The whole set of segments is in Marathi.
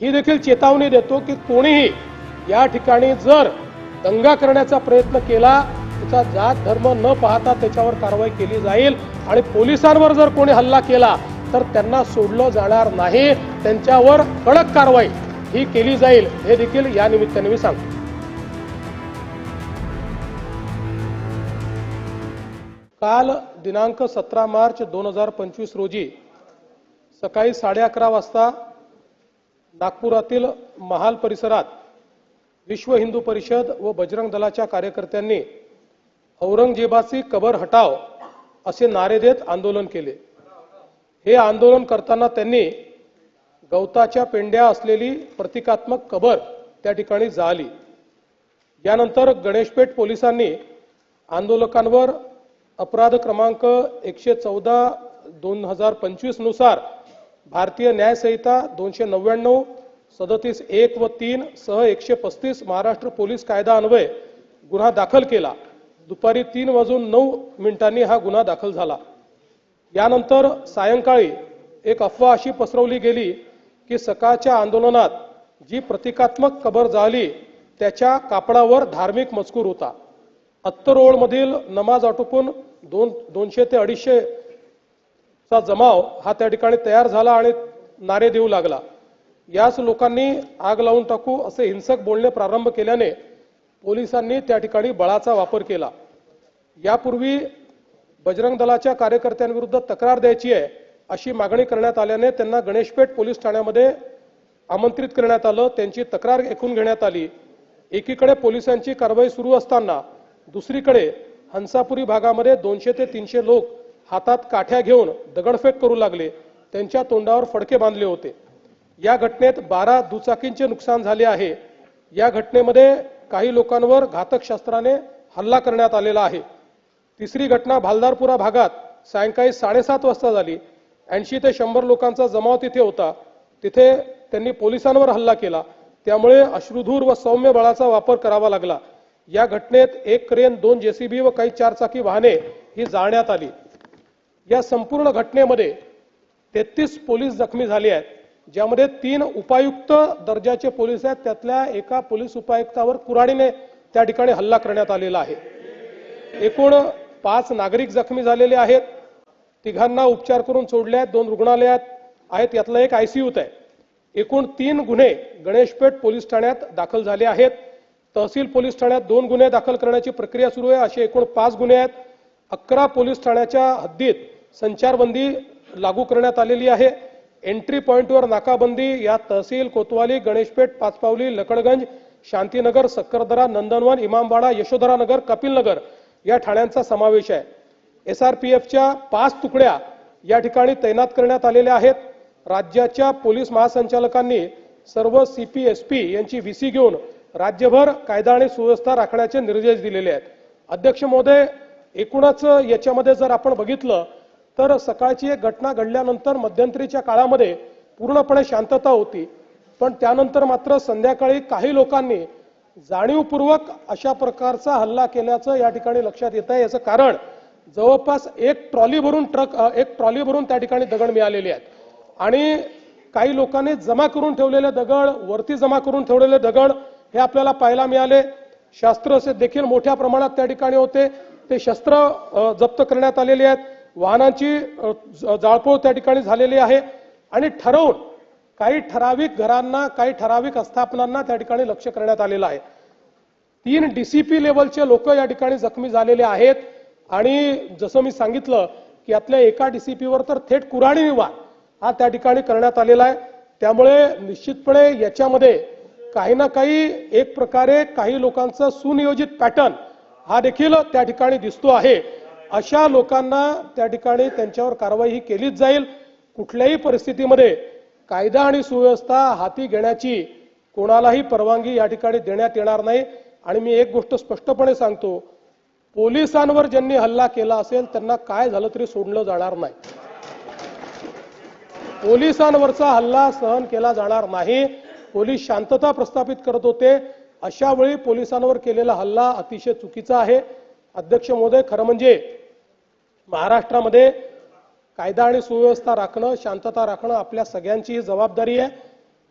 ही देखील चेतावणी देतो की कोणीही या ठिकाणी जर दंगा करण्याचा प्रयत्न केला त्याचा जात धर्म न पाहता त्याच्यावर कारवाई केली जाईल आणि पोलिसांवर जर कोणी हल्ला केला तर त्यांना सोडलं जाणार नाही, त्यांच्यावर कडक कारवाई ही केली जाईल हे देखील या निमित्ताने मी सांगतो। काल दिनांक 17 मार्च 2025 रोजी सकाळी 11:30 वाजता नागपुरातील महाल परिसरात विश्व हिंदू परिषद व बजरंग दलाच्या कार्यकर्त्यांनी औरंगजेबाची कबर हटाव असे नारे देत आंदोलन केले। हे आंदोलन करताना त्यांनी गवताच्या पेंड्या असलेली प्रतिकात्मक कबर त्या ठिकाणी जाळली। यानंतर गणेशपेठ पोलिसांनी आंदोलकांवर अपराध क्रमांक 114/2025 नुसार भारतीय न्याय संहिता 299 37(1) व 3 सह 135 महाराष्ट्र पोलीस कायदा अन्वये गुन्हा दाखल केला। दुपारी 3:09 हा गुन्हा दाखल झाला। यानंतर सायंकाळी एक अफवा अशी पसरवली गेली की सकाळच्या आंदोलनात जी प्रतिकात्मक कबर जाळली त्याच्या कापडावर धार्मिक मजकूर होता। अत्तरोळ मधील नमाज आटोपून 200 ते 250 चा जमाव हा त्या ठिकाणी तयार झाला आणि नारे देऊ लागला। याच लोकांनी आग लावून टाकू असे हिंसक बोलणे प्रारंभ केल्याने पोलिसांनी त्या ठिकाणी बळाचा वापर केला। यापूर्वी बजरंग दलाच्या कार्यकर्त्यांविरुद्ध तक्रार द्यायची आहे अशी मागणी करण्यात आल्याने त्यांना गणेशपेठ पोलीस ठाण्यामध्ये आमंत्रित करण्यात आलं। त्यांची तक्रार ऐकून घेण्यात आली। एकीकडे पोलिसांची कारवाई सुरू असताना दुसरीकडे हंसापुरी भागामध्ये 200 ते 300 लोक हातात काठ्या घेऊन दगडफेक करू लागले। त्यांच्या तोंडावर फडके बांधले होते। या घटनेत 12 दुचाकींचे नुकसान झाले आहे। या घटनेमध्ये काही लोकांवर घातक शस्त्राने हल्ला करण्यात आलेला आहे। तिसरी घटना भालदारपुरा भागात सायंकाळी 7:30 वाजता झाली। 80 ते 100 लोकांचा जमाव तिथे होता। तिथे त्यांनी पोलिसांवर हल्ला केला, त्यामुळे अश्रुधूर व सौम्य बळाचा वापर करावा लागला। या घटनेत एक क्रेन, 2 जेसीबी व काही 4 चाकी वाहने ही जाळण्यात आली। या संपूर्ण घटनेमध्ये 33 पोलीस जखमी झाले आहेत, ज्यामध्ये 3 उपायुक्त दर्जाचे पोलीस आहेत। त्यातल्या एका पोलीस उपायुक्तावर कुऱ्हाडीने त्या ठिकाणी हल्ला करण्यात आलेला आहे। एकूण 5 नागरिक जखमी झालेले आहेत। तिघांना उपचार करून सोडले आहेत। 2 रुग्णालयात आहेत, यातला एक आयसीयूत आहे। एकूण 3 गुन्हे गणेशपेठ पोलीस ठाण्यात दाखल झाले आहेत। तहसील पोलीस ठाण्यात 2 गुन्हे दाखल करण्याची प्रक्रिया सुरू आहे। असे एकूण 5 गुन्हे आहेत। 11 पोलीस ठाण्याच्या हद्दीत संचारबंदी लागू करण्यात आलेली आहे। एंट्री पॉइंटवर नाकाबंदी या तहसील कोतवाली, गणेशपेठ, पाचपावली, लकडगंज, शांतीनगर, सक्करदरा, नंदनवन, इमामबाड़ा, यशोधरा नगर, कपिल नगर या ठाण्यांचा समावेश आहे। एसआरपीएफच्या 5 तुकड्या या ठिकाणी तैनात करण्यात आलेल्या आहेत। राज्याच्या पोलीस महासंचालकांनी सर्व सीपीएसपी यांची व्हीसी घेऊन राज्यभर कायदा आणि सुव्यवस्था राखण्याचे निर्देश दिलेले आहेत। अध्यक्ष महोदय, एकूणच याच्यामध्ये जर आपण बघितलं तर सकाळची एक घटना घडल्यानंतर मध्यंतरीच्या काळामध्ये पूर्णपणे शांतता होती, पण त्यानंतर मात्र संध्याकाळी काही लोकांनी जाणीवपूर्वक अशा प्रकारचा हल्ला केल्याचं या ठिकाणी लक्षात येत आहे। याचं कारण जवळपास एक ट्रॉली भरून त्या ठिकाणी दगड मिळालेले आहेत आणि काही लोकांनी जमा करून ठेवलेले दगड, वरती जमा करून ठेवलेले दगड हे आपल्याला पाहायला मिळाले। शस्त्र देखील मोठ्या प्रमाणात त्या ठिकाणी होते, ते शस्त्र जप्त करण्यात आलेले आहेत। वाहनांची जाळपोळ त्या ठिकाणी झालेली आहे आणि ठरवून काही ठराविक घरांना, काही ठराविक आस्थापनांना त्या ठिकाणी लक्ष करण्यात आलेलं आहे। 3 डीसीपी लेवलचे लोक या ठिकाणी जखमी झालेले आहेत आणि जसं मी सांगितलं की यातल्या एका डीसीपीवर तर थेट कुऱ्हाडीने वार हा त्या ठिकाणी करण्यात आलेला आहे। त्यामुळे निश्चितपणे याच्यामध्ये काही ना काही एक प्रकारे काही लोकांचा सुनियोजित पॅटर्न हा देखील त्या ठिकाणी दिसतो आहे। अशा लोकांना त्या ठिकाणी त्यांच्यावर कारवाई ही केलीच जाईल। कुठल्याही परिस्थितीमध्ये कायदा आणि सुव्यवस्था हाती घेण्याची कोणालाही परवानगी या ठिकाणी देण्यात येणार नाही। आणि मी एक गोष्ट स्पष्टपणे सांगतो, पोलिसांवर ज्यांनी हल्ला केला असेल त्यांना काय झालं तरी सोडलं जाणार नाही। पोलिसांवरचा हल्ला सहन केला जाणार नाही। पोलीस शांतता प्रस्थापित करत होते, अशा वेळी पोलिसांवर केलेला हल्ला अतिशय चुकीचा आहे। अध्यक्ष महोदय, खरं म्हणजे महाराष्ट्रामध्ये कायदा आणि सुव्यवस्था राखणं, शांतता राखणं आपल्या सगळ्यांची जबाबदारी आहे।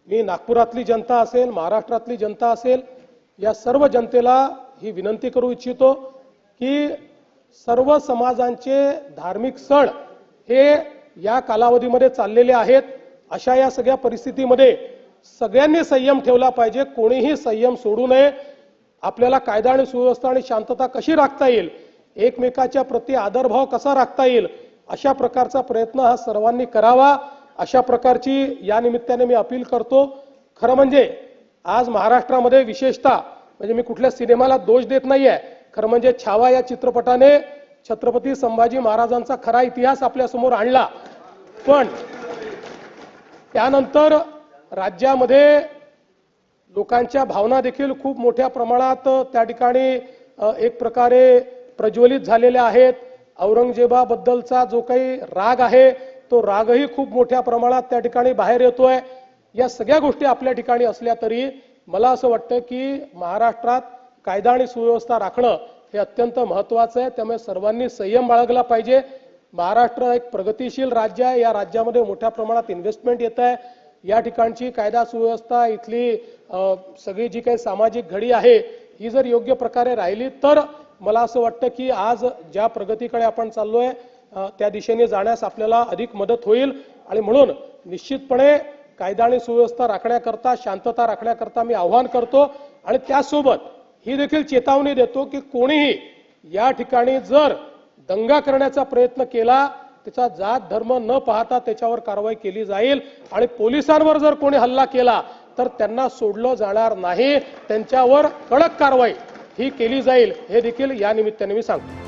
मी नागपुरातली जनता असेल, महाराष्ट्रातली जनता असेल, या सर्व जनतेला ही विनंती करू इच्छितो की सर्व समाजांचे धार्मिक सण हे या कालावधीमध्ये चाललेले आहेत. अशा या सगळ्या परिस्थितीमध्ये सगळ्यांनी संयम ठेवला पाहिजे. कोणीही संयम सोडू नये. आपल्याला कायदा आणि सुव्यवस्था आणि शांतता कशी राखता येईल, एकमेकाच्या प्रति आदरभाव कसा राखता येईल, अशा प्रकारचा प्रयत्न हा सर्वांनी करावा. अशा प्रकारची या निमित्ताने मी अपील करतो. खरं म्हणजे आज महाराष्ट्रामध्ये विशेषतः म्हणजे मी कुठल्या सिनेमाला दोष देत नाहीये, खरं म्हणजे छावा या चित्रपटाने छत्रपती संभाजी महाराजांचा खरा इतिहास आपल्या समोर आणला. पण त्यानंतर राज्यामध्ये लोकांच्या भावना देखील खूप मोठ्या प्रमाणात त्या ठिकाणी एक प्रकारे प्रज्वलित झालेल्या आहेत. औरंगजेबाबद्दलचा जो काही राग आहे तो रागही खूप मोठ्या प्रमाणात त्या ठिकाणी बाहेर येतोय. या सगळ्या गोष्टी आपल्या ठिकाणी असल्या तरी मला असं वाटतं की महाराष्ट्रात कायदा आणि सुव्यवस्था राखणं हे अत्यंत महत्त्वाचं आहे. त्यामुळे सर्वांनी संयम बाळगला पाहिजे. महाराष्ट्र एक प्रगतिशील राज्य आहे. या राज्यामध्ये मोठ्या प्रमाणात इन्व्हेस्टमेंट येत आहे. या ठिकाणची कायदा सुव्यवस्था, इथली सगळी जी काही सामाजिक घडी आहे ही जर योग्य प्रकारे राहिली तर मला असं वाटतं की आज ज्या प्रगतीकडे आपण चाललोय त्या दिशेने जाण्यास आपल्याला अधिक मदत होईल. आणि म्हणून निश्चितपणे कायदा आणि सुव्यवस्था राखण्याकरता, शांतता राखण्याकरता मी आवाहन करतो. आणि त्यासोबत ही देखील चेतावणी देतो की कोणीही या ठिकाणी जर दंगा करण्याचा प्रयत्न केला, त्याचा जात धर्म न पाहता त्याच्यावर कारवाई केली जाईल. आणि पोलिसांवर जर कोणी हल्ला केला तर त्यांना सोडलं जाणार नाही. त्यांच्यावर कडक कारवाई ही केली जाईल, हे देखील या निमित्ताने मी सांगतो.